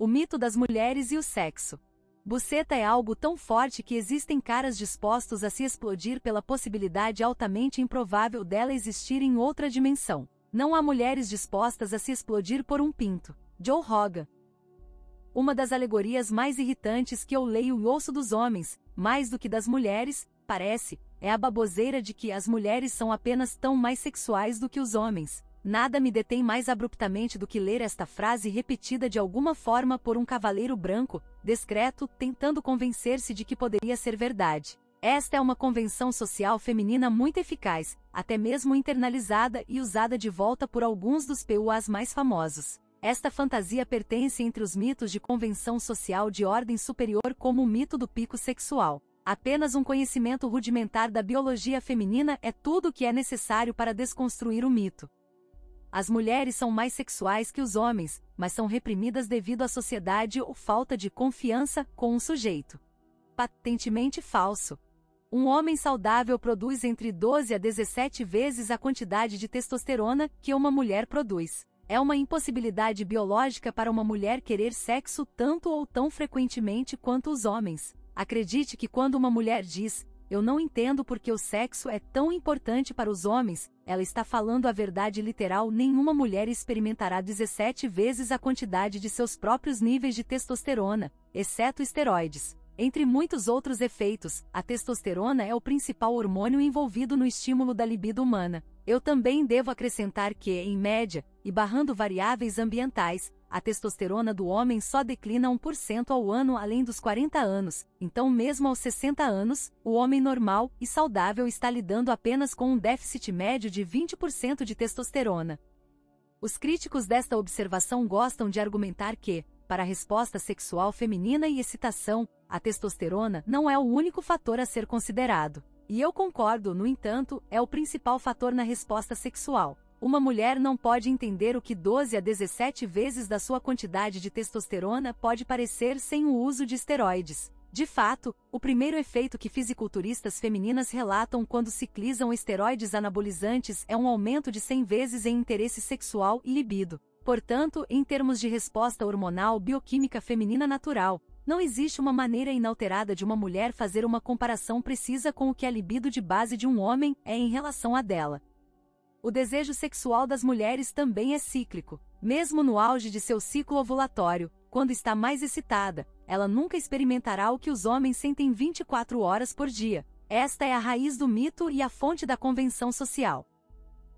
O mito das mulheres e o sexo. Buceta é algo tão forte que existem caras dispostos a se explodir pela possibilidade altamente improvável dela existir em outra dimensão. Não há mulheres dispostas a se explodir por um pinto. Joe Rogan. Uma das alegorias mais irritantes que eu leio e ouço dos homens, mais do que das mulheres, parece, é a baboseira de que as mulheres são apenas tão mais sexuais do que os homens. Nada me detém mais abruptamente do que ler esta frase repetida de alguma forma por um cavaleiro branco, discreto, tentando convencer-se de que poderia ser verdade. Esta é uma convenção social feminina muito eficaz, até mesmo internalizada e usada de volta por alguns dos PUAs mais famosos. Esta fantasia pertence entre os mitos de convenção social de ordem superior como o mito do pico sexual. Apenas um conhecimento rudimentar da biologia feminina é tudo o que é necessário para desconstruir o mito. As mulheres são mais sexuais que os homens, mas são reprimidas devido à sociedade ou falta de confiança com um sujeito. Patentemente falso. Um homem saudável produz entre 12 a 17 vezes a quantidade de testosterona que uma mulher produz. É uma impossibilidade biológica para uma mulher querer sexo tanto ou tão frequentemente quanto os homens. Acredite que quando uma mulher diz, "Eu não entendo porque o sexo é tão importante para os homens", ela está falando a verdade literal. Nenhuma mulher experimentará 17 vezes a quantidade de seus próprios níveis de testosterona, exceto esteroides. Entre muitos outros efeitos, a testosterona é o principal hormônio envolvido no estímulo da libido humana. Eu também devo acrescentar que, em média, e barrando variáveis ambientais, a testosterona do homem só declina 1% ao ano além dos 40 anos, então mesmo aos 60 anos, o homem normal e saudável está lidando apenas com um déficit médio de 20% de testosterona. Os críticos desta observação gostam de argumentar que, para a resposta sexual feminina e excitação, a testosterona não é o único fator a ser considerado. E eu concordo, no entanto, é o principal fator na resposta sexual. Uma mulher não pode entender o que 12 a 17 vezes da sua quantidade de testosterona pode parecer sem o uso de esteroides. De fato, o primeiro efeito que fisiculturistas femininas relatam quando ciclizam esteroides anabolizantes é um aumento de 100 vezes em interesse sexual e libido. Portanto, em termos de resposta hormonal bioquímica feminina natural, não existe uma maneira inalterada de uma mulher fazer uma comparação precisa com o que a libido de base de um homem é em relação à dela. O desejo sexual das mulheres também é cíclico. Mesmo no auge de seu ciclo ovulatório, quando está mais excitada, ela nunca experimentará o que os homens sentem 24 horas por dia. Esta é a raiz do mito e a fonte da convenção social.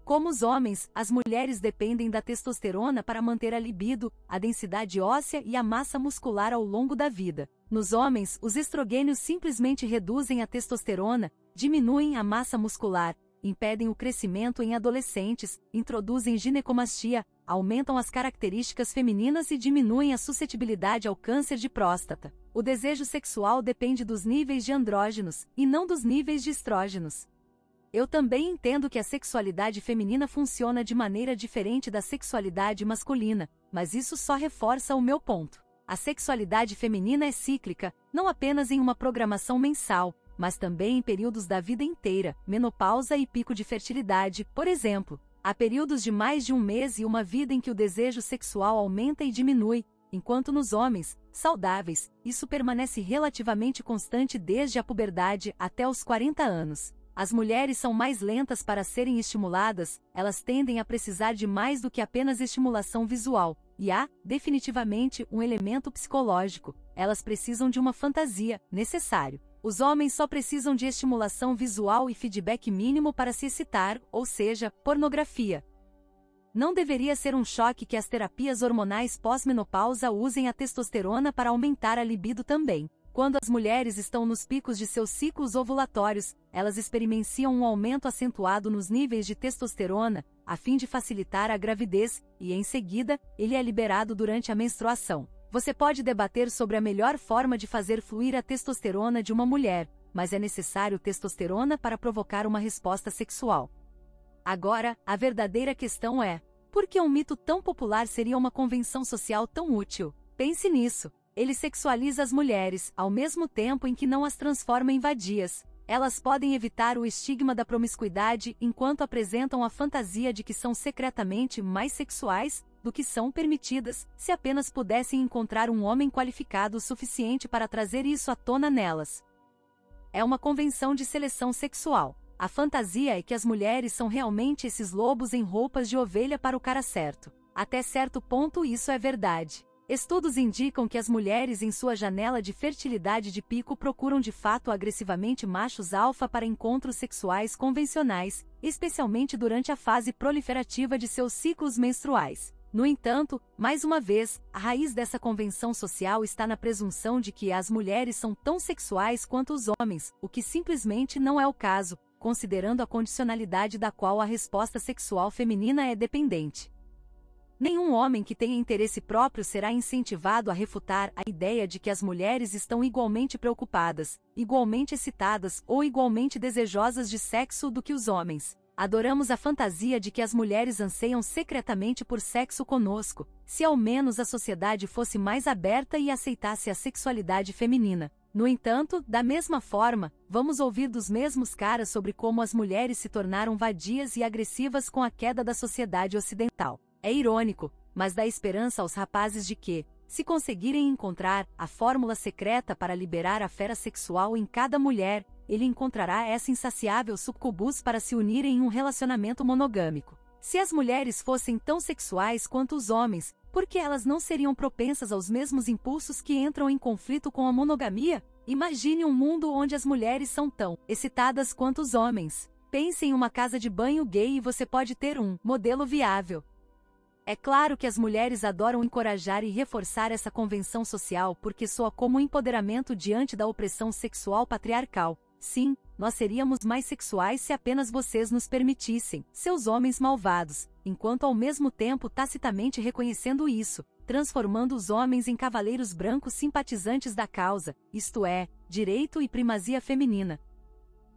Como os homens, as mulheres dependem da testosterona para manter a libido, a densidade óssea e a massa muscular ao longo da vida. Nos homens, os estrogênios simplesmente reduzem a testosterona, diminuem a massa muscular, impedem o crescimento em adolescentes, introduzem ginecomastia, aumentam as características femininas e diminuem a suscetibilidade ao câncer de próstata. O desejo sexual depende dos níveis de andrógenos, e não dos níveis de estrógenos. Eu também entendo que a sexualidade feminina funciona de maneira diferente da sexualidade masculina, mas isso só reforça o meu ponto. A sexualidade feminina é cíclica, não apenas em uma programação mensal, mas também em períodos da vida inteira, menopausa e pico de fertilidade, por exemplo. Há períodos de mais de um mês e uma vida em que o desejo sexual aumenta e diminui, enquanto nos homens, saudáveis, isso permanece relativamente constante desde a puberdade até os 40 anos. As mulheres são mais lentas para serem estimuladas, elas tendem a precisar de mais do que apenas estimulação visual, e há, definitivamente, um elemento psicológico, elas precisam de uma fantasia, necessário. Os homens só precisam de estimulação visual e feedback mínimo para se excitar, ou seja, pornografia. Não deveria ser um choque que as terapias hormonais pós-menopausa usem a testosterona para aumentar a libido também. Quando as mulheres estão nos picos de seus ciclos ovulatórios, elas experienciam um aumento acentuado nos níveis de testosterona, a fim de facilitar a gravidez, e em seguida, ele é liberado durante a menstruação. Você pode debater sobre a melhor forma de fazer fluir a testosterona de uma mulher, mas é necessário testosterona para provocar uma resposta sexual. Agora, a verdadeira questão é: por que um mito tão popular seria uma convenção social tão útil? Pense nisso. Ele sexualiza as mulheres, ao mesmo tempo em que não as transforma em vadias. Elas podem evitar o estigma da promiscuidade enquanto apresentam a fantasia de que são secretamente mais sexuais, do que são permitidas, se apenas pudessem encontrar um homem qualificado o suficiente para trazer isso à tona nelas. É uma convenção de seleção sexual. A fantasia é que as mulheres são realmente esses lobos em roupas de ovelha para o cara certo. Até certo ponto isso é verdade. Estudos indicam que as mulheres em sua janela de fertilidade de pico procuram de fato agressivamente machos alfa para encontros sexuais convencionais, especialmente durante a fase proliferativa de seus ciclos menstruais. No entanto, mais uma vez, a raiz dessa convenção social está na presunção de que as mulheres são tão sexuais quanto os homens, o que simplesmente não é o caso, considerando a condicionalidade da qual a resposta sexual feminina é dependente. Nenhum homem que tenha interesse próprio será incentivado a refutar a ideia de que as mulheres estão igualmente preocupadas, igualmente excitadas ou igualmente desejosas de sexo do que os homens. Adoramos a fantasia de que as mulheres anseiam secretamente por sexo conosco, se ao menos a sociedade fosse mais aberta e aceitasse a sexualidade feminina. No entanto, da mesma forma, vamos ouvir dos mesmos caras sobre como as mulheres se tornaram vadias e agressivas com a queda da sociedade ocidental. É irônico, mas dá esperança aos rapazes de que, se conseguirem encontrar a fórmula secreta para liberar a fera sexual em cada mulher, ele encontrará essa insaciável sucubus para se unirem em um relacionamento monogâmico. Se as mulheres fossem tão sexuais quanto os homens, por que elas não seriam propensas aos mesmos impulsos que entram em conflito com a monogamia? Imagine um mundo onde as mulheres são tão excitadas quanto os homens. Pense em uma casa de banho gay e você pode ter um modelo viável. É claro que as mulheres adoram encorajar e reforçar essa convenção social porque soa como um empoderamento diante da opressão sexual patriarcal. Sim, nós seríamos mais sexuais se apenas vocês nos permitissem, seus homens malvados, enquanto ao mesmo tempo tacitamente reconhecendo isso, transformando os homens em cavaleiros brancos simpatizantes da causa, isto é, direito e primazia feminina.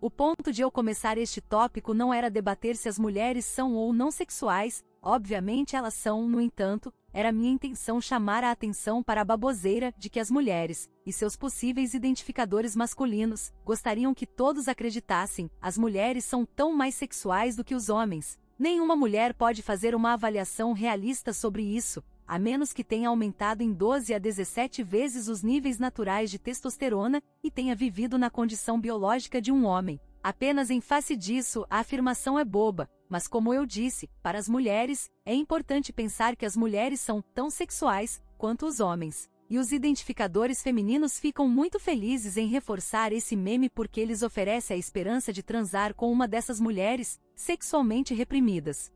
O ponto de eu começar este tópico não era debater se as mulheres são ou não sexuais, obviamente elas são, no entanto, era minha intenção chamar a atenção para a baboseira de que as mulheres, e seus possíveis identificadores masculinos, gostariam que todos acreditassem, as mulheres são tão mais sexuais do que os homens. Nenhuma mulher pode fazer uma avaliação realista sobre isso, a menos que tenha aumentado em 12 a 17 vezes os níveis naturais de testosterona e tenha vivido na condição biológica de um homem. Apenas em face disso, a afirmação é boba, mas como eu disse, para as mulheres, é importante pensar que as mulheres são tão sexuais quanto os homens. E os identificadores femininos ficam muito felizes em reforçar esse meme porque eles oferecem a esperança de transar com uma dessas mulheres, sexualmente reprimidas.